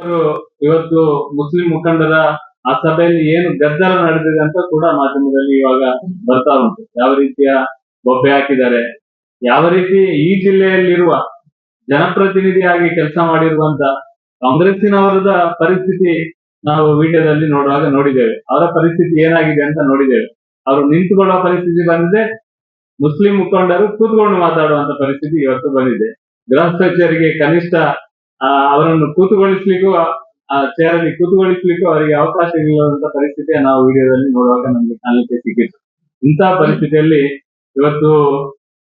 ಅವರು ಇವತ್ತು ಮುಸ್ಲಿಂ ಮುಖಂಡರ ಆ ಸಭೆಯಲ್ಲಿ ಏನು ಗದ್ದಲ ನಡೆದಿದೆ ಅಂತ ಕೂಡ ಮಾಧ್ಯಮದಲ್ಲಿ ಇವಾಗ ಬರ್ತಾ ಉಂಟು. ಯಾವ ರೀತಿಯ ಬೊಬ್ಬೆ ಹಾಕಿದ್ದಾರೆ, ಯಾವ ರೀತಿ ಈ ಜಿಲ್ಲೆಯಲ್ಲಿರುವ ಜನಪ್ರತಿನಿಧಿಯಾಗಿ ಕೆಲಸ ಮಾಡಿರುವಂತ ಕಾಂಗ್ರೆಸ್ಸಿನವರದ ಪರಿಸ್ಥಿತಿ ನಾವು ವಿಡಿಯೋದಲ್ಲಿ ನೋಡುವಾಗ ನೋಡಿದ್ದೇವೆ. ಅವರ ಪರಿಸ್ಥಿತಿ ಏನಾಗಿದೆ ಅಂತ ನೋಡಿದ್ದೇವೆ. ಅವರು ನಿಂತುಕೊಳ್ಳುವ ಪರಿಸ್ಥಿತಿ ಬಂದಿದೆ, ಮುಸ್ಲಿಂ ಮುಖಂಡರು ಕೂತ್ಕೊಂಡು ಮಾತಾಡುವಂತ ಪರಿಸ್ಥಿತಿ ಇವತ್ತು ಬಂದಿದೆ. ಗೃಹ ಸಚಿವರಿಗೆ ಕನಿಷ್ಠ ಅವರನ್ನು ಕೂತುಗೊಳಿಸ್ಲಿಕ್ಕೂ ಚೇರ್ ಅಲ್ಲಿ ಕೂತುಗೊಳಿಸ್ಲಿಕ್ಕೂ ಅವರಿಗೆ ಅವಕಾಶ ಇಲ್ಲದಂತ ಪರಿಸ್ಥಿತಿಯ ನಾವು ವಿಡಿಯೋದಲ್ಲಿ ನೋಡುವಾಗ ನಮ್ಗೆ ಕಾಣಲಿಕ್ಕೆ ಸಿಕ್ಕಿತ್ತು. ಇಂತಹ ಪರಿಸ್ಥಿತಿಯಲ್ಲಿ ಇವತ್ತು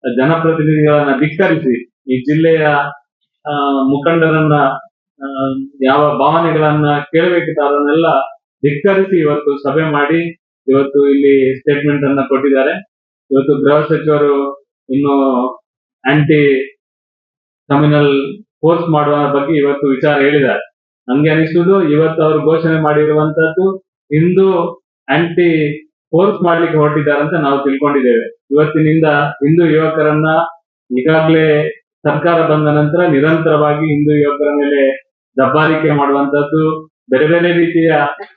ಜನಪ್ರತಿನಿಧಿಗಳನ್ನ ಧಿಕ್ಕರಿಸಿ ಈ ಜಿಲ್ಲೆಯ ಮುಖಂಡರನ್ನ ಯಾವ ಭಾವನೆಗಳನ್ನ ಕೇಳಬೇಕಿತ್ತು ಅದನ್ನೆಲ್ಲ ಧಿಕ್ಕರಿಸಿ ಇವತ್ತು ಸಭೆ ಮಾಡಿ ಇವತ್ತು ಇಲ್ಲಿ ಸ್ಟೇಟ್ಮೆಂಟ್ ಅನ್ನ ಕೊಟ್ಟಿದ್ದಾರೆ. ಇವತ್ತು ಗೃಹ ಸಚಿವರು ಇನ್ನು ಆಂಟಿ ಕಮ್ಯುನಲ್ ಫೋರ್ಸ್ ಮಾಡುವ ಬಗ್ಗೆ ಇವತ್ತು ವಿಚಾರ ಹೇಳಿದ್ದಾರೆ. ನಮ್ಗೆ ಅನಿಸುವುದು ಇವತ್ತು ಅವರು ಘೋಷಣೆ ಮಾಡಿರುವಂತದ್ದು ಹಿಂದೂ ಆಂಟಿ ಫೋರ್ಸ್ ಮಾಡ್ಲಿಕ್ಕೆ ಹೊರಟಿದ್ದಾರೆ ಅಂತ ನಾವು ತಿಳ್ಕೊಂಡಿದ್ದೇವೆ. ಇವತ್ತಿನಿಂದ ಹಿಂದೂ ಯುವಕರನ್ನ ಈಗಾಗಲೇ ಸರ್ಕಾರ ಬಂದ ನಂತರ ನಿರಂತರವಾಗಿ ಹಿಂದೂ ಯುವಕರ ಮೇಲೆ ದಬ್ಬಾಳಿಕೆ ಮಾಡುವಂತದ್ದು, ಬೇರೆ ಬೇರೆ ರೀತಿಯ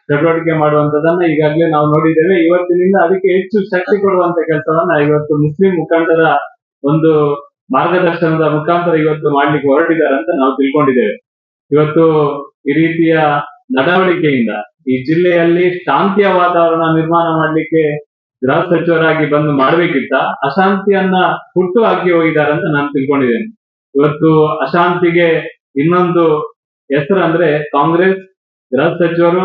ಚಟುವಟಿಕೆ ಮಾಡುವಂತದನ್ನ ಈಗಾಗಲೇ ನಾವು ನೋಡಿದ್ದೇವೆ. ಇವತ್ತಿನಿಂದ ಅದಕ್ಕೆ ಹೆಚ್ಚು ಶಕ್ತಿ ಕೊಡುವಂತ ಕೆಲಸವನ್ನ ಇವತ್ತು ಮುಸ್ಲಿಂ ಮುಖಂಡರ ಒಂದು ಮಾರ್ಗದರ್ಶನದ ಮುಖಾಂತರ ಇವತ್ತು ಮಾಡ್ಲಿಕ್ಕೆ ಹೊರಟಿದ್ದಾರೆ ಅಂತ ನಾವು ತಿಳ್ಕೊಂಡಿದ್ದೇವೆ. ಇವತ್ತು ಈ ರೀತಿಯ ನಡವಳಿಕೆಯಿಂದ ಈ ಜಿಲ್ಲೆಯಲ್ಲಿ ಶಾಂತಿಯ ವಾತಾವರಣ ನಿರ್ಮಾಣ ಮಾಡ್ಲಿಕ್ಕೆ ಗೃಹ ಸಚಿವರಾಗಿ ಬಂದು ಮಾಡ್ಬೇಕಿತ್ತ ಅಶಾಂತಿಯನ್ನ ಹುಟ್ಟು ಹಾಕಿ ಹೋಗಿದ್ದಾರೆ ಅಂತ ನಾನು ತಿಳ್ಕೊಂಡಿದ್ದೇನೆ. ಇವತ್ತು ಅಶಾಂತಿಗೆ ಇನ್ನೊಂದು ಹೆಸರು ಅಂದ್ರೆ ಕಾಂಗ್ರೆಸ್, ಗೃಹ ಸಚಿವರು,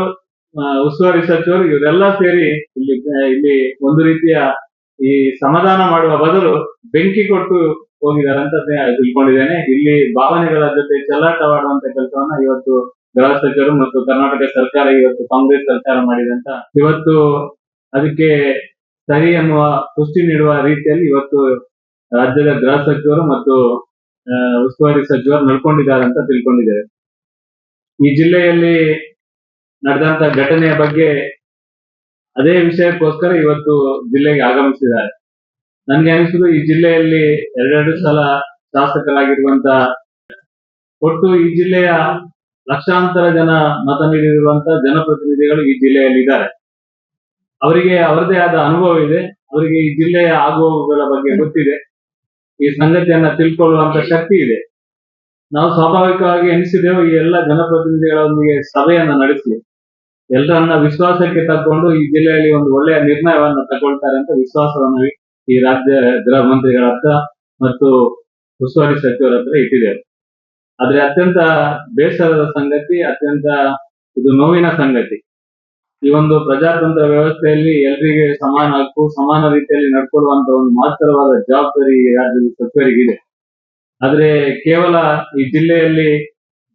ಉಸ್ತುವಾರಿ ಸಚಿವರು ಇವರೆಲ್ಲ ಸೇರಿ ಇಲ್ಲಿ ಒಂದು ರೀತಿಯ ಈ ಸಮಾಧಾನ ಮಾಡುವ ಬದಲು ಬೆಂಕಿ ಕೊಟ್ಟು ಹೋಗಿದ್ದಾರೆ ಅಂತ ತಿಳ್ಕೊಂಡಿದ್ದೇನೆ. ಇಲ್ಲಿ ಭಾವನೆಗಳ ಜೊತೆ ಚೆಲ್ಲಾಟವಾಡುವಂತ ಕೆಲಸವನ್ನ ಇವತ್ತು ಗೃಹ ಸಚಿವರು ಮತ್ತು ಕರ್ನಾಟಕ ಸರ್ಕಾರ ಇವತ್ತು ಕಾಂಗ್ರೆಸ್ ಸರ್ಕಾರ ಮಾಡಿದಂತ ಇವತ್ತು ಅದಕ್ಕೆ ಸರಿ ಅನ್ನುವ ಪುಷ್ಟಿ ನೀಡುವ ರೀತಿಯಲ್ಲಿ ಇವತ್ತು ರಾಜ್ಯದ ಗೃಹ ಸಚಿವರು ಮತ್ತು ಉಸ್ತುವಾರಿ ಸಚಿವರು ನಡ್ಕೊಂಡಿದ್ದಾರೆ ಅಂತ ತಿಳ್ಕೊಂಡಿದ್ದೇವೆ. ಈ ಜಿಲ್ಲೆಯಲ್ಲಿ ನಡೆದಂತ ಘಟನೆಯ ಬಗ್ಗೆ ಅದೇ ವಿಷಯಕ್ಕೋಸ್ಕರ ಇವತ್ತು ಜಿಲ್ಲೆಗೆ ಆಗಮಿಸಿದ್ದಾರೆ. ನನ್ಗೆ ಅನಿಸುದು ಈ ಜಿಲ್ಲೆಯಲ್ಲಿ ಎರಡೆರಡು ಸಲ ಶಾಸಕರಾಗಿರುವಂತ ಒಟ್ಟು ಈ ಜಿಲ್ಲೆಯ ಲಕ್ಷಾಂತರ ಜನ ಮತ ನೀಡಿರುವಂತ ಜನಪ್ರತಿನಿಧಿಗಳು ಈ ಜಿಲ್ಲೆಯಲ್ಲಿ ಇದ್ದಾರೆ. ಅವರಿಗೆ ಅವರದೇ ಆದ ಅನುಭವ ಇದೆ. ಅವರಿಗೆ ಈ ಜಿಲ್ಲೆಯ ಆಗುಹೋಗುಗಳ ಬಗ್ಗೆ ಗೊತ್ತಿದೆ. ಈ ಸಂಗತಿಯನ್ನ ತಿಳ್ಕೊಳ್ಳುವಂತ ಶಕ್ತಿ ಇದೆ. ನಾವು ಸ್ವಾಭಾವಿಕವಾಗಿ ಎನಿಸಿದೆವು ಈ ಎಲ್ಲ ಜನಪ್ರತಿನಿಧಿಗಳೊಂದಿಗೆ ಸಭೆಯನ್ನ ನಡೆಸಿ ಎಲ್ಲರನ್ನ ವಿಶ್ವಾಸಕ್ಕೆ ತಕೊಂಡು ಈ ಜಿಲ್ಲೆಯಲ್ಲಿ ಒಂದು ಒಳ್ಳೆಯ ನಿರ್ಣಯವನ್ನ ತಗೊಳ್ತಾರೆ ಅಂತ ವಿಶ್ವಾಸವನ್ನು ಈ ರಾಜ್ಯ ಗೃಹ ಮಂತ್ರಿಗಳ ಹತ್ರ ಮತ್ತು ಉಸ್ತುವಾರಿ ಸಚಿವರ ಹತ್ರ ಇಟ್ಟಿದ್ದೇವೆ. ಆದ್ರೆ ಅತ್ಯಂತ ಬೇಸರದ ಸಂಗತಿ, ಅತ್ಯಂತ ಇದು ನೋವಿನ ಸಂಗತಿ, ಈ ಒಂದು ಪ್ರಜಾತಂತ್ರ ವ್ಯವಸ್ಥೆಯಲ್ಲಿ ಎಲ್ರಿಗೆ ಸಮಾನ ಹಕ್ಕು, ಸಮಾನ ರೀತಿಯಲ್ಲಿ ನಡ್ಕೊಳ್ಳುವಂತ ಒಂದು ಮಹತ್ತರವಾದ ಜವಾಬ್ದಾರಿ ಈ ರಾಜ್ಯದ ಸಚಿವರಿಗಿದೆ. ಆದ್ರೆ ಕೇವಲ ಈ ಜಿಲ್ಲೆಯಲ್ಲಿ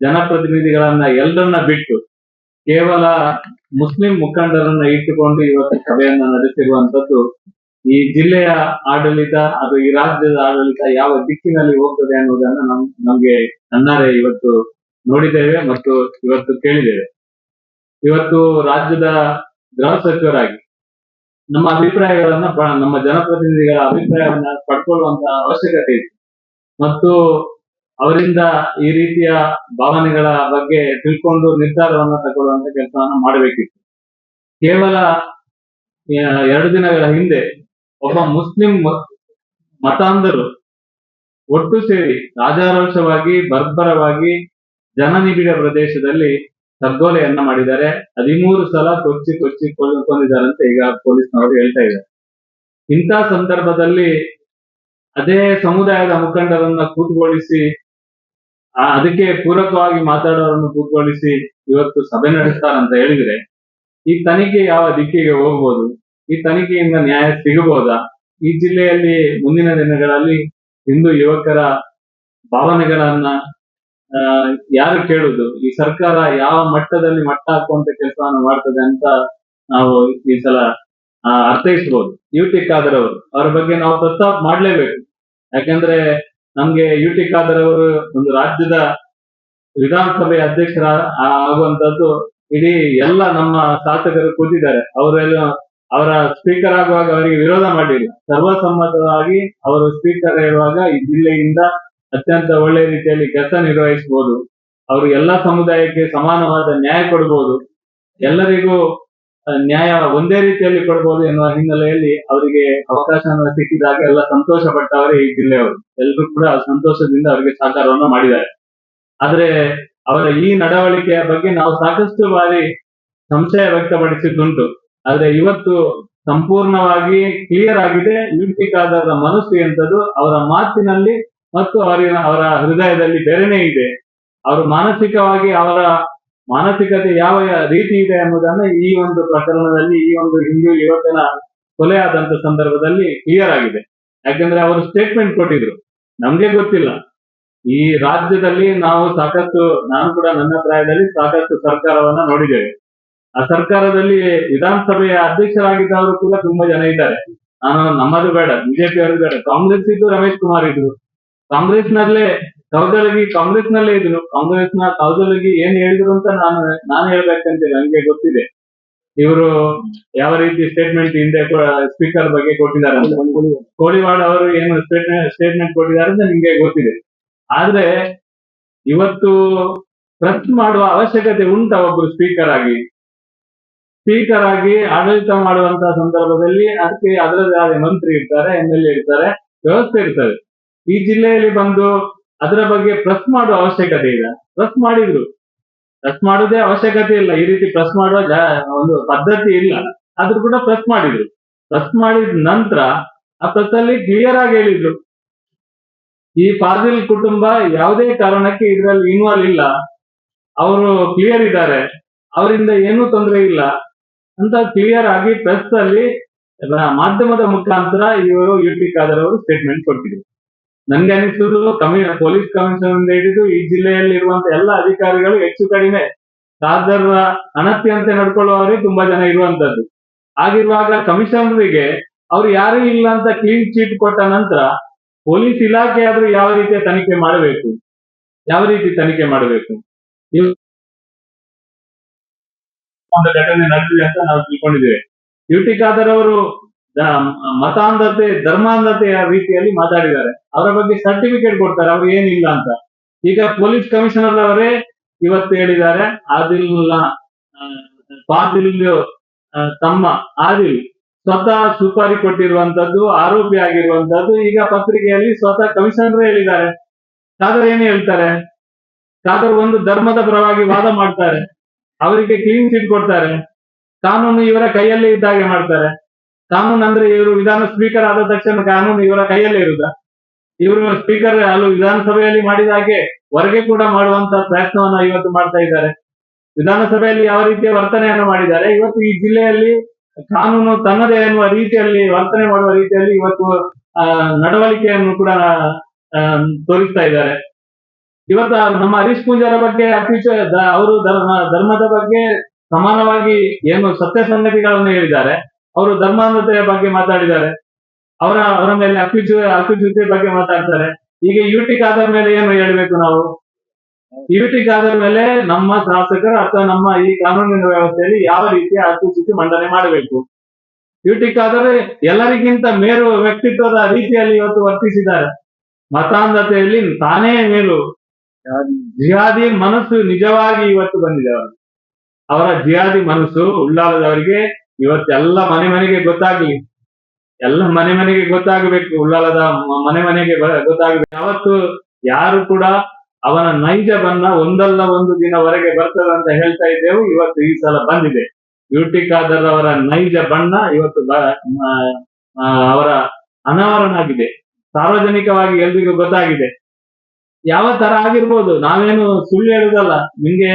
ಜನಪ್ರತಿನಿಧಿಗಳನ್ನ ಎಲ್ಲರನ್ನ ಬಿಟ್ಟು ಕೇವಲ ಮುಸ್ಲಿಂ ಮುಖಂಡರನ್ನ ಇಟ್ಟುಕೊಂಡು ಇವತ್ತು ಸಭೆಯನ್ನ ನಡೆಸಿರುವಂತದ್ದು ಈ ಜಿಲ್ಲೆಯ ಆಡಳಿತ ಅದು ಈ ರಾಜ್ಯದ ಆಡಳಿತ ಯಾವ ದಿಕ್ಕಿನಲ್ಲಿ ಹೋಗ್ತದೆ ಅನ್ನೋದನ್ನ ನಮ್ಗೆ ಕಣ್ಣಾರೆ ಇವತ್ತು ನೋಡಿದ್ದೇವೆ ಮತ್ತು ಇವತ್ತು ಕೇಳಿದ್ದೇವೆ. ಇವತ್ತು ರಾಜ್ಯದ ಗೃಹ ಸಚಿವರಾಗಿ ನಮ್ಮ ಅಭಿಪ್ರಾಯಗಳನ್ನ ನಮ್ಮ ಜನಪ್ರತಿನಿಧಿಗಳ ಅಭಿಪ್ರಾಯವನ್ನ ಪಡ್ಕೊಳ್ಳುವಂತ ಅವಶ್ಯಕತೆ ಇತ್ತು ಮತ್ತು ಅವರಿಂದ ಈ ರೀತಿಯ ಭಾವನೆಗಳ ಬಗ್ಗೆ ತಿಳ್ಕೊಂಡು ನಿರ್ಧಾರವನ್ನ ತಗೊಳ್ಳುವಂತ ಕೆಲಸವನ್ನ ಮಾಡಬೇಕಿತ್ತು. ಕೇವಲ 2 ದಿನಗಳ ಹಿಂದೆ ಒಬ್ಬ ಮುಸ್ಲಿಂ ಮತಾಂಧರು ಒಟ್ಟು ಸೇರಿ ರಾಜಾರೋಷವಾಗಿ ಬರ್ಬರವಾಗಿ ಜನನಿಬಿಡ ಪ್ರದೇಶದಲ್ಲಿ ಕಗ್ಗೊಲೆಯನ್ನ ಮಾಡಿದ್ದಾರೆ. 13 ಸಲ ಕೊಚ್ಚಿ ಕೊಂದಿದ್ದಾರೆ ಅಂತ ಈಗ ಪೊಲೀಸ್ನವರು ಹೇಳ್ತಾ ಇದ್ದಾರೆ. ಇಂಥ ಸಂದರ್ಭದಲ್ಲಿ ಅದೇ ಸಮುದಾಯದ ಮುಖಂಡರನ್ನ ಕೂತ್ಕೊಳ್ಳಿಸಿ ಅದಕ್ಕೆ ಪೂರಕವಾಗಿ ಮಾತಾಡೋರನ್ನು ಕೂತ್ಕೊಳ್ಳಿಸಿ ಇವತ್ತು ಸಭೆ ನಡೆಸ್ತಾರಂತ ಹೇಳಿದ್ರೆ ಈ ತನಿಖೆ ಯಾವ ದಿಕ್ಕಿಗೆ ಹೋಗ್ಬೋದು? ಈ ತನಿಖೆಯಿಂದ ನ್ಯಾಯ ಸಿಗಬಹುದಾ? ಈ ಜಿಲ್ಲೆಯಲ್ಲಿ ಮುಂದಿನ ದಿನಗಳಲ್ಲಿ ಹಿಂದೂ ಯುವಕರ ಭಾವನೆಗಳನ್ನ ಯಾರು ಕೇಳುದು? ಈ ಸರ್ಕಾರ ಯಾವ ಮಟ್ಟದಲ್ಲಿ ಮಟ್ಟ ಹಾಕುವಂತ ಕೆಲಸವನ್ನು ಮಾಡ್ತದೆ ಅಂತ ನಾವು ಈ ಸಲ ಅರ್ಥೈಸಬಹುದು. ಯುಟಿ ಖಾದರ್ ಅವರು ಅವರ ಬಗ್ಗೆ ನಾವು ಪ್ರಸ್ತಾಪ ಮಾಡ್ಲೇಬೇಕು. ಯಾಕಂದ್ರೆ ನಮ್ಗೆ ಯುಟಿ ಖಾದರ್ ಅವರು ಒಂದು ರಾಜ್ಯದ ವಿಧಾನಸಭೆ ಅಧ್ಯಕ್ಷರ ಆಗುವಂತದ್ದು ಇಡೀ ಎಲ್ಲ ನಮ್ಮ ಶಾಸಕರು ಕೂತಿದ್ದಾರೆ. ಅವರ ಸ್ಪೀಕರ್ ಆಗುವಾಗ ಅವರಿಗೆ ವಿರೋಧ ಮಾಡಿಲ್ಲ. ಸರ್ವಸಮ್ಮತವಾಗಿ ಅವರು ಸ್ಪೀಕರ್ ಹೇಳುವಾಗ ಈ ಜಿಲ್ಲೆಯಿಂದ ಅತ್ಯಂತ ಒಳ್ಳೆ ರೀತಿಯಲ್ಲಿ ಕೆಲಸ ನಿರ್ವಹಿಸಬಹುದು. ಅವರು ಎಲ್ಲಾ ಸಮುದಾಯಕ್ಕೆ ಸಮಾನವಾದ ನ್ಯಾಯ ಕೊಡಬಹುದು, ಎಲ್ಲರಿಗೂ ನ್ಯಾಯ ಒಂದೇ ರೀತಿಯಲ್ಲಿ ಕೊಡಬಹುದು ಎನ್ನುವ ಹಿನ್ನೆಲೆಯಲ್ಲಿ ಅವರಿಗೆ ಅವಕಾಶ ಸಿಕ್ಕಿದಾಗ ಎಲ್ಲ ಸಂತೋಷ ಪಟ್ಟವರೇ ಈ ಜಿಲ್ಲೆಯವರು. ಎಲ್ಲರೂ ಕೂಡ ಸಂತೋಷದಿಂದ ಅವರಿಗೆ ಸಹಕಾರವನ್ನು ಮಾಡಿದ್ದಾರೆ. ಆದ್ರೆ ಅವರ ಈ ನಡವಳಿಕೆಯ ಬಗ್ಗೆ ನಾವು ಸಾಕಷ್ಟು ಬಾರಿ ಸಂಶಯ ವ್ಯಕ್ತಪಡಿಸಿದ್ದುಂಟು. ಆದ್ರೆ ಇವತ್ತು ಸಂಪೂರ್ಣವಾಗಿ ಕ್ಲಿಯರ್ ಆಗಿದೆ ಯುಟಿ ಖಾದರ್ ಮನಸ್ಸು ಎಂತದ್ದು ಅವರ ಮಾತಿನಲ್ಲಿ ಮತ್ತು ಅವರ ಹೃದಯದಲ್ಲಿ ಬೇರೆನೇ ಇದೆ. ಅವರು ಮಾನಸಿಕವಾಗಿ ಅವರ ಮಾನಸಿಕತೆ ಯಾವ ರೀತಿ ಇದೆ ಎಂಬುದನ್ನು ಈ ಒಂದು ಪ್ರಕರಣದಲ್ಲಿ, ಈ ಒಂದು ಹಿಂದೂ ಯುವಕನ ಕೊಲೆ ಆದಂತ ಸಂದರ್ಭದಲ್ಲಿ ಕ್ಲಿಯರ್ ಆಗಿದೆ. ಯಾಕಂದ್ರೆ ಅವರು ಸ್ಟೇಟ್ಮೆಂಟ್ ಕೊಟ್ಟಿದ್ರು. ನಮ್ಗೆ ಗೊತ್ತಿಲ್ಲ, ಈ ರಾಜ್ಯದಲ್ಲಿ ನಾವು ಸಾಕಷ್ಟು, ನಾನು ಕೂಡ ನನ್ನ ಪ್ರಾಯದಲ್ಲಿ ಸಾಕಷ್ಟು ಸರ್ಕಾರವನ್ನ ನೋಡಿದ್ದೇವೆ. ಆ ಸರ್ಕಾರದಲ್ಲಿ ವಿಧಾನಸಭೆಯ ಅಧ್ಯಕ್ಷರಾಗಿದ್ದವರು ಕೂಡ ತುಂಬಾ ಜನ ಇದ್ದಾರೆ. ನಾನು ನಮ್ಮದು ಬೇಡ, ಬಿಜೆಪಿ ಅವರು ಬೇಡ, ಕಾಂಗ್ರೆಸ್ ಇದ್ದು ರಮೇಶ್ ಕುಮಾರ್ ಇದ್ರು, ಕಾಂಗ್ರೆಸ್ನಲ್ಲೇ ಕಾಂಗ್ರೆಸ್ನಲ್ಲೇ ಇದ್ರು. ಕಾಂಗ್ರೆಸ್ನ ಕೌಜಲಗಿ ಏನ್ ಹೇಳಿದ್ರು ಅಂತ ನಾನು ಹೇಳ್ಬೇಕಂತಿಲ್ಲ, ನನಗೆ ಗೊತ್ತಿದೆ ಇವರು ಯಾವ ರೀತಿ ಸ್ಟೇಟ್ಮೆಂಟ್ ಹಿಂದೆ ಸ್ಪೀಕರ್ ಬಗ್ಗೆ ಕೊಟ್ಟಿದ್ದಾರೆ ಅಂತ. ಕೋಳಿವಾಡ ಅವರು ಏನು ಸ್ಟೇಟ್ಮೆಂಟ್ ಕೊಟ್ಟಿದ್ದಾರೆ ಅಂತ ನಿಮ್ಗೆ ಗೊತ್ತಿದೆ. ಆದ್ರೆ ಇವತ್ತು ಪ್ರೆಸ್ ಮಾಡುವ ಅವಶ್ಯಕತೆ ಉಂಟ ಒಬ್ರು ಸ್ಪೀಕರ್ ಆಗಿ ಆಡಳಿತ ಮಾಡುವಂತಹ ಸಂದರ್ಭದಲ್ಲಿ ಅದಕ್ಕೆ ಅದರದೇ ಆದ ಮಂತ್ರಿ ಇರ್ತಾರೆ, MLA ಇರ್ತಾರೆ, ವ್ಯವಸ್ಥೆ ಇರ್ತದೆ. ಈ ಜಿಲ್ಲೆಯಲ್ಲಿ ಬಂದು ಅದರ ಬಗ್ಗೆ ಪ್ರೆಸ್ ಮಾಡುವ ಅವಶ್ಯಕತೆ ಇಲ್ಲ. ಪ್ರೆಸ್ ಮಾಡುವುದೇ ಅವಶ್ಯಕತೆ ಇಲ್ಲ. ಈ ರೀತಿ ಪ್ರೆಸ್ ಮಾಡುವ ಒಂದು ಪದ್ಧತಿ ಇಲ್ಲ. ಆದ್ರೂ ಕೂಡ ಪ್ರೆಸ್ ಮಾಡಿದ್ರು. ಪ್ರೆಸ್ ಮಾಡಿದ ನಂತರ ಆ ಪ್ರೆಸ್ ಅಲ್ಲಿ ಕ್ಲಿಯರ್ ಆಗಿ ಹೇಳಿದ್ರು, ಈ ಫಾಜಿಲ್ ಕುಟುಂಬ ಯಾವುದೇ ಕಾರಣಕ್ಕೆ ಇದರಲ್ಲಿ ಇನ್ವಾಲ್ವ್ ಇಲ್ಲ, ಅವರು ಕ್ಲಿಯರ್ ಇದ್ದಾರೆ, ಅವರಿಂದ ಏನೂ ತೊಂದರೆ ಇಲ್ಲ ಅಂತ ಕ್ಲಿಯರ್ ಆಗಿ ಪ್ರೆಸ್ ಅಲ್ಲಿ ಮಾಧ್ಯಮದ ಮುಖಾಂತರ ಇವರು ಯುಟಿ ಖಾದರ್ ಅವರು ಸ್ಟೇಟ್ಮೆಂಟ್ ಕೊಟ್ಟಿದ್ರು. ನನ್ಗೆ ಅನಿಸುವುದು ಪೊಲೀಸ್ ಕಮಿಷನರ್ ಹಿಡಿದು ಈ ಜಿಲ್ಲೆಯಲ್ಲಿ ಇರುವಂತಹ ಎಲ್ಲ ಅಧಿಕಾರಿಗಳು ಹೆಚ್ಚು ಕಡಿಮೆ ಖಾದರ್ ಅನತ್ಯಂತೆ ನಡ್ಕೊಳ್ಳುವವರೇ ತುಂಬಾ ಜನ ಇರುವಂತದ್ದು. ಆಗಿರುವಾಗ ಕಮಿಷನರಿಗೆ ಅವ್ರು ಯಾರೂ ಇಲ್ಲ ಅಂತ ಕ್ಲೀನ್ ಚೀಟ್ ಕೊಟ್ಟ ನಂತರ ಪೊಲೀಸ್ ಇಲಾಖೆ ಆದ್ರೂ ಯಾವ ರೀತಿಯ ತನಿಖೆ ಮಾಡಬೇಕು, ಒಂದು ಘಟನೆ ನಡೆದಿದೆ ಅಂತ ನಾವು ತಿಳ್ಕೊಂಡಿದ್ದೇವೆ. ಯುಟಿ ಖಾದರ್ ಅವರು ಮತಾಂಧತೆ, ಧರ್ಮಾಂಧತೆಯ ರೀತಿಯಲ್ಲಿ ಮಾತಾಡಿದ್ದಾರೆ. ಅವರ ಬಗ್ಗೆ ಸರ್ಟಿಫಿಕೇಟ್ ಕೊಡ್ತಾರೆ, ಅವ್ರು ಏನಿಲ್ಲ ಅಂತ. ಈಗ ಪೊಲೀಸ್ ಕಮಿಷನರ್ ಅವರೇ ಇವತ್ತು ಹೇಳಿದ್ದಾರೆ, ಫಾಜಿಲ್ ತಮ್ಮ ಆದಿಲ್ ಸ್ವತಃ ಸುಪಾರಿ ಕೊಟ್ಟಿರುವಂತದ್ದು, ಆರೋಪಿ ಆಗಿರುವಂತದ್ದು ಈಗ ಪತ್ರಿಕೆಯಲ್ಲಿ ಸ್ವತಃ ಕಮಿಷನರ್ ಹೇಳಿದ್ದಾರೆ. ಖಾದರ್ ಏನು ಹೇಳ್ತಾರೆ? ಖಾದರ್ ಒಂದು ಧರ್ಮದ ಪರವಾಗಿ ವಾದ ಮಾಡ್ತಾರೆ, ಅವರಿಗೆ ಕ್ಲೀನ್ ಚಿಟ್ ಕೊಡ್ತಾರೆ, ಕಾನೂನು ಇವರ ಕೈಯಲ್ಲೇ ಇದ್ದ ಹಾಗೆ ಮಾಡ್ತಾರೆ. ಕಾನೂನು ಅಂದ್ರೆ ಇವರು ಸ್ಪೀಕರ್ ಆದ ತಕ್ಷಣ ಕಾನೂನು ಇವರ ಕೈಯಲ್ಲೇ ಇರುವುದಾ? ಇವರು ಸ್ಪೀಕರ್ ವಿಧಾನಸಭೆಯಲ್ಲಿ ಮಾಡಿದ ಹಾಗೆ ಹೊರಗೆ ಕೂಡ ಮಾಡುವಂತ ಪ್ರಯತ್ನವನ್ನ ಇವತ್ತು ಮಾಡ್ತಾ ಇದ್ದಾರೆ. ವಿಧಾನಸಭೆಯಲ್ಲಿ ಯಾವ ರೀತಿಯ ವರ್ತನೆಯನ್ನು ಮಾಡಿದ್ದಾರೆ, ಇವತ್ತು ಈ ಜಿಲ್ಲೆಯಲ್ಲಿ ಕಾನೂನು ತನ್ನದೇ ಎನ್ನುವ ರೀತಿಯಲ್ಲಿ ವರ್ತನೆ ಮಾಡುವ ರೀತಿಯಲ್ಲಿ ಇವತ್ತು ನಡವಳಿಕೆಯನ್ನು ಕೂಡ ತೋರಿಸ್ತಾ ಇದ್ದಾರೆ. ಇವತ್ತು ನಮ್ಮ ಹರೀಶ್ ಪೂಂಜಾರ ಬಗ್ಗೆ ಅವರು ಧರ್ಮದ ಬಗ್ಗೆ ಸಮಾನವಾಗಿ ಏನು ಸತ್ಯ ಸಂಗತಿಗಳನ್ನು ಹೇಳಿದ್ದಾರೆ, ಅವರು ಧರ್ಮಾಂಧತೆಯ ಬಗ್ಗೆ ಮಾತಾಡಿದ್ದಾರೆ, ಅವರ ಮೇಲೆ ಅಕ್ಯೂಜ್ ಬಗ್ಗೆ ಮಾತಾಡ್ತಾರೆ. ಈಗ ಯುಟಿ ಖಾದರ್ ಮೇಲೆ ಏನು ಹೇಳಬೇಕು ನಾವು? ಯುಟಿ ಖಾದರ್ ಮೇಲೆ ನಮ್ಮ ಶಾಸಕರು ಅಥವಾ ನಮ್ಮ ಈ ಕಾನೂನಿನ ವ್ಯವಸ್ಥೆಯಲ್ಲಿ ಯಾವ ರೀತಿಯ ಅಕ್ಯೂಜ್ ಮಂಡನೆ ಮಾಡಬೇಕು? ಯುಟಿ ಖಾದರ್ ಎಲ್ಲರಿಗಿಂತ ಮೇರು ವ್ಯಕ್ತಿತ್ವದ ರೀತಿಯಲ್ಲಿ ಇವತ್ತು ವರ್ತಿಸಿದ್ದಾರೆ. ಮತಾಂಧತೆಯಲ್ಲಿ ತಾನೇ ಮೇಲು, ಜಿಹಾದಿ ಮನಸ್ಸು ನಿಜವಾಗಿ ಇವತ್ತು ಬಂದಿದೆ. ಅವರ ಜಿಹಾದಿ ಮನಸ್ಸು ಉಳ್ಳಾಲದವರಿಗೆ ಇವತ್ತೆಲ್ಲ ಮನೆಗೆ ಗೊತ್ತಾಗ್ಲಿ, ಎಲ್ಲ ಮನೆಗೆ ಗೊತ್ತಾಗಬೇಕು, ಉಳ್ಳಾಲದ ಮನೆಗೆ ಗೊತ್ತಾಗಬೇಕು. ಯಾವತ್ತು ಯಾರು ಕೂಡ ಅವನ ನೈಜ ಬಣ್ಣ ಒಂದಲ್ಲ ಒಂದು ದಿನವರೆಗೆ ಬರ್ತದೆ ಅಂತ ಹೇಳ್ತಾ ಇದ್ದೆವು. ಇವತ್ತು ಈ ಸಲ ಬಂದಿದೆ. ಯುಟಿ ಖಾದರ್ ಅವರ ನೈಜ ಬಣ್ಣ ಇವತ್ತು ಅವರ ಅನಾವರಣ ಆಗಿದೆ, ಸಾರ್ವಜನಿಕವಾಗಿ ಎಲ್ರಿಗೂ ಗೊತ್ತಾಗಿದೆ. ಯಾವ ತರ ಆಗಿರ್ಬೋದು, ನಾವೇನು ಸುಳ್ಳು ಹೇಳುದಲ್ಲ, ನಿಮ್ಗೆ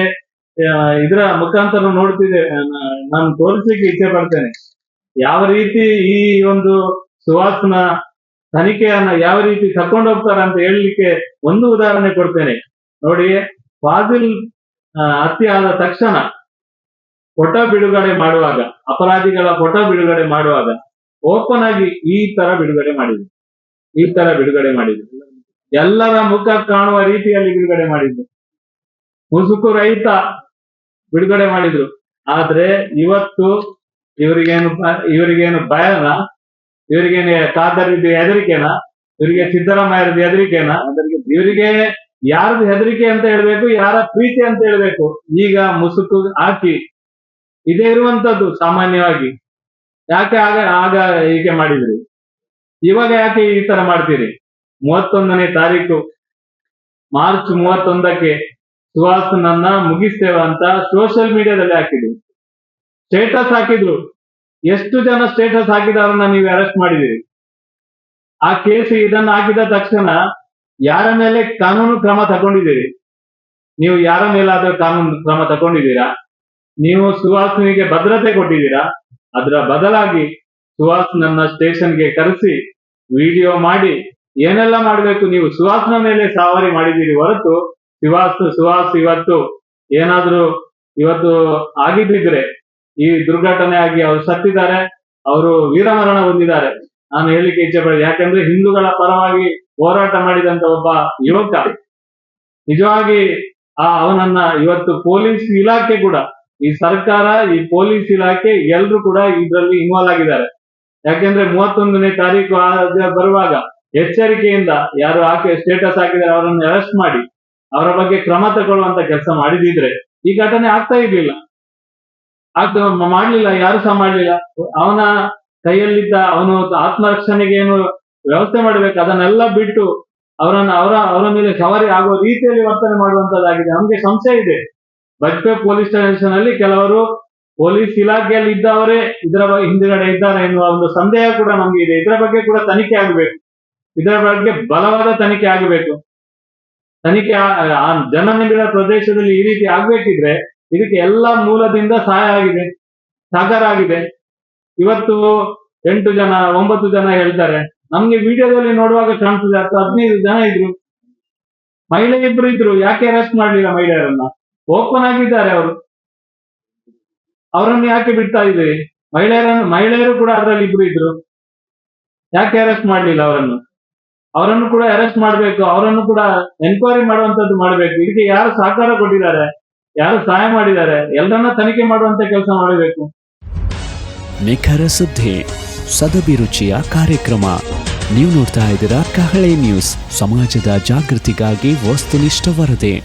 ಇದರ ಮುಖಾಂತರ ನೋಡ್ತಿದ್ದೆ, ನಾನು ತೋರಿಸ್ಲಿಕ್ಕೆ ಇಚ್ಛೆ ಪಡ್ತೇನೆ ಯಾವ ರೀತಿ ಈ ಒಂದು ಸುವಾಸನ ತನಿಖೆಯನ್ನ ಯಾವ ರೀತಿ ತಕೊಂಡು ಹೋಗ್ತಾರೆ ಅಂತ ಹೇಳಲಿಕ್ಕೆ ಒಂದು ಉದಾಹರಣೆ ಕೊಡ್ತೇನೆ ನೋಡಿ. ಫಾಜಿಲ್ ಹತ್ಯೆ ಆದ ತಕ್ಷಣ ಫೋಟೋ ಬಿಡುಗಡೆ ಮಾಡುವಾಗ, ಅಪರಾಧಿಗಳ ಫೋಟೋ ಬಿಡುಗಡೆ ಮಾಡುವಾಗ ಓಪನ್ ಆಗಿ ಈ ತರ ಬಿಡುಗಡೆ ಮಾಡಿದ್ರು, ಎಲ್ಲರ ಮುಖ ಕಾಣುವ ರೀತಿಯಲ್ಲಿ ಬಿಡುಗಡೆ ಮಾಡಿದ್ರು, ಮುಸುಕು ರಹಿತ ಬಿಡುಗಡೆ ಮಾಡಿದ್ರು. ಆದ್ರೆ ಇವತ್ತು ಇವರಿಗೇನು ಭಯನ, ಇವರಿಗೇನು ಖಾದರ್ ಹೆದರಿಕೆನಾ, ಇವರಿಗೆ ಸಿದ್ದರಾಮಯ್ಯರದ ಹೆದರಿಕೆನಾ, ಇವರಿಗೆ ಯಾರದು ಹೆದರಿಕೆ ಅಂತ ಹೇಳ್ಬೇಕು, ಯಾರ ಪ್ರೀತಿ ಅಂತ ಹೇಳ್ಬೇಕು. ಈಗ ಮುಸುಕು ಹಾಕಿ ಇದೇ ಇರುವಂತದ್ದು ಸಾಮಾನ್ಯವಾಗಿ. ಯಾಕೆ ಆಗ ಹೀಗೆ ಮಾಡಿದ್ರಿ, ಇವಾಗ ಯಾಕೆ ಈ ತರ ಮಾಡ್ತೀರಿ? 31ನೇ ತಾರೀಕು ಮಾರ್ಚ್ 31ಕ್ಕೆ ಸುಹಾಸ್ನನ್ನ ಮುಗಿಸ್ತೇವೆ ಅಂತ ಸೋಷಿಯಲ್ ಮೀಡಿಯಾದಲ್ಲಿ ಹಾಕಿದ್ರು, ಸ್ಟೇಟಸ್ ಹಾಕಿದ್ರು. ಎಷ್ಟು ಜನ ಸ್ಟೇಟಸ್ ಹಾಕಿದವ್ರನ್ನ ನೀವು ಅರೆಸ್ಟ್ ಮಾಡಿದಿರಿ? ಆ ಕೇಸ್ ಇದನ್ನ ಹಾಕಿದ ತಕ್ಷಣ ಯಾರ ಮೇಲೆ ಕಾನೂನು ಕ್ರಮ ತಗೊಂಡಿದ್ದೀರಿ? ನೀವು ಯಾರ ಮೇಲಾದ್ರೂ ಕಾನೂನು ಕ್ರಮ ತಗೊಂಡಿದ್ದೀರಾ? ನೀವು ಸುಹಾಸ್ನಿಗೆ ಭದ್ರತೆ ಕೊಟ್ಟಿದ್ದೀರಾ? ಅದರ ಬದಲಾಗಿ ಸುಹಾಸ್ನನ್ನ ಸ್ಟೇಷನ್ಗೆ ಕರೆಸಿ ವಿಡಿಯೋ ಮಾಡಿ ಏನೆಲ್ಲ ಮಾಡಬೇಕು ನೀವು ಸುಹಾಸ್ನ ಮೇಲೆ ಸವಾರಿ ಮಾಡಿದ್ದೀರಿ ಹೊರತು ಸುಹಾಸ್ ಇವತ್ತು ಏನಾದ್ರೂ ಇವತ್ತು ಆಗಿದ್ದಿದ್ರೆ, ಈ ದುರ್ಘಟನೆ ಆಗಿ ಅವ್ರು ಸತ್ತಿದ್ದಾರೆ, ಅವರು ವೀರಮರಣ ಹೊಂದಿದ್ದಾರೆ, ನಾನು ಹೇಳಿಕೆ ಇಚ್ಛೆ ಪಡ್ತೀನಿ. ಯಾಕಂದ್ರೆ ಹಿಂದೂಗಳ ಪರವಾಗಿ ಹೋರಾಟ ಮಾಡಿದಂತ ಒಬ್ಬ ಯುವಕ, ನಿಜವಾಗಿ ಅವನನ್ನ ಇವತ್ತು ಪೊಲೀಸ್ ಇಲಾಖೆ ಕೂಡ, ಈ ಸರ್ಕಾರ, ಈ ಪೊಲೀಸ್ ಇಲಾಖೆ ಎಲ್ರು ಕೂಡ ಇದರಲ್ಲಿ ಇನ್ವಾಲ್ವ್ ಆಗಿದ್ದಾರೆ. ಯಾಕೆಂದ್ರೆ 31ನೇ ತಾರೀಕು ಬರುವಾಗ ಎಚ್ಚರಿಕೆಯಿಂದ ಯಾರು ಸ್ಟೇಟಸ್ ಹಾಕಿದರೆ ಅವರನ್ನು ಅರೆಸ್ಟ್ ಮಾಡಿ ಅವರ ಬಗ್ಗೆ ಕ್ರಮ ತಗೊಳ್ಳುವಂತ ಕೆಲಸ ಮಾಡಿದಿದ್ರೆ ಈ ಘಟನೆ ಆಗ್ತಾ ಇರ್ಲಿಲ್ಲ. ಮಾಡ್ಲಿಲ್ಲ, ಯಾರು ಸಹ ಮಾಡ್ಲಿಲ್ಲ. ಅವನ ಕೈಯಲ್ಲಿದ್ದ ಅವನು ಆತ್ಮರಕ್ಷಣೆಗೆ ಏನು ವ್ಯವಸ್ಥೆ ಮಾಡಬೇಕು ಅದನ್ನೆಲ್ಲ ಬಿಟ್ಟು ಅವರ ಮೇಲೆ ಸವಾರಿ ಆಗುವ ರೀತಿಯಲ್ಲಿ ವರ್ತನೆ ಮಾಡುವಂತದ್ದಾಗಿದೆ. ನಮ್ಗೆ ಸಂಶಯ ಇದೆ, ಬಜ್ಪೆ ಪೊಲೀಸ್ ಸ್ಟೇಷನ್ ಅಲ್ಲಿ ಕೆಲವರು ಪೊಲೀಸ್ ಇಲಾಖೆಯಲ್ಲಿ ಇದ್ದವರೇ ಇದರ ಹಿಂದುಗಡೆ ಇದ್ದಾರೆ ಎನ್ನುವ ಒಂದು ಸಂದೇಹ ಕೂಡ ನಮ್ಗೆ ಇದೆ. ಇದರ ಬಗ್ಗೆ ಕೂಡ ತನಿಖೆ ಆಗಬೇಕು, ಇದರ ಬಗ್ಗೆ ಬಲವಾದ ತನಿಖೆ ಆಗಬೇಕು. ತನಿಖೆ ಜನನಿಬಿಡ ಪ್ರದೇಶದಲ್ಲಿ ಈ ರೀತಿ ಆಗ್ಬೇಕಿದ್ರೆ ಇದಕ್ಕೆ ಎಲ್ಲ ಮೂಲದಿಂದ ಸಾಕಾರ ಆಗಿದೆ. ಇವತ್ತು 8 ಜನ 9 ಜನ ಹೇಳ್ತಾರೆ, ನಮ್ಗೆ ವಿಡಿಯೋದಲ್ಲಿ ನೋಡುವಾಗ ಕಾಣ್ತದೆ 15 ಜನ ಇದ್ರು, ಮಹಿಳೆ 2 ಇದ್ರು. ಯಾಕೆ ಅರೆಸ್ಟ್ ಮಾಡ್ಲಿಲ್ಲ ಮಹಿಳೆಯರನ್ನ? ಓಪನ್ ಆಗಿದ್ದಾರೆ ಅವರು, ಅವರನ್ನು ಯಾಕೆ ಬಿಡ್ತಾ ಇದ್ದೀರಿ? ಮಹಿಳೆಯರು ಕೂಡ ಅದರಲ್ಲಿ 2 ಇದ್ರು, ಯಾಕೆ ಅರೆಸ್ಟ್ ಮಾಡ್ಲಿಲ್ಲ ಅವರನ್ನು ಕೂಡ ಅರೆಸ್ಟ್ ಮಾಡ್ಬೇಕು, ಅವರನ್ನು ಕೂಡ ಎನ್ಕ್ವೈರಿ ಮಾಡುವಂತದ್ದು ಮಾಡಬೇಕು. ಇದಕ್ಕೆ ಯಾರು ಸಹಕಾರ ಕೊಟ್ಟಿದ್ದಾರೆ, ಯಾರು ಸಹಾಯ ಮಾಡಿದ್ದಾರೆ, ಎಲ್ಲರನ್ನ ತನಿಖೆ ಮಾಡುವಂತ ಕೆಲಸ ಮಾಡಬೇಕು. ನಿಖರ ಸುದ್ದಿ, ಸದಭಿರುಚಿಯ ಕಾರ್ಯಕ್ರಮ. ನೀವು ನೋಡ್ತಾ ಇದ್ದೀರಾ ಕಹಳೆ ನ್ಯೂಸ್, ಸಮಾಜದ ಜಾಗೃತಿಗಾಗಿ ವಸ್ತುನಿಷ್ಠ ವರದಿ.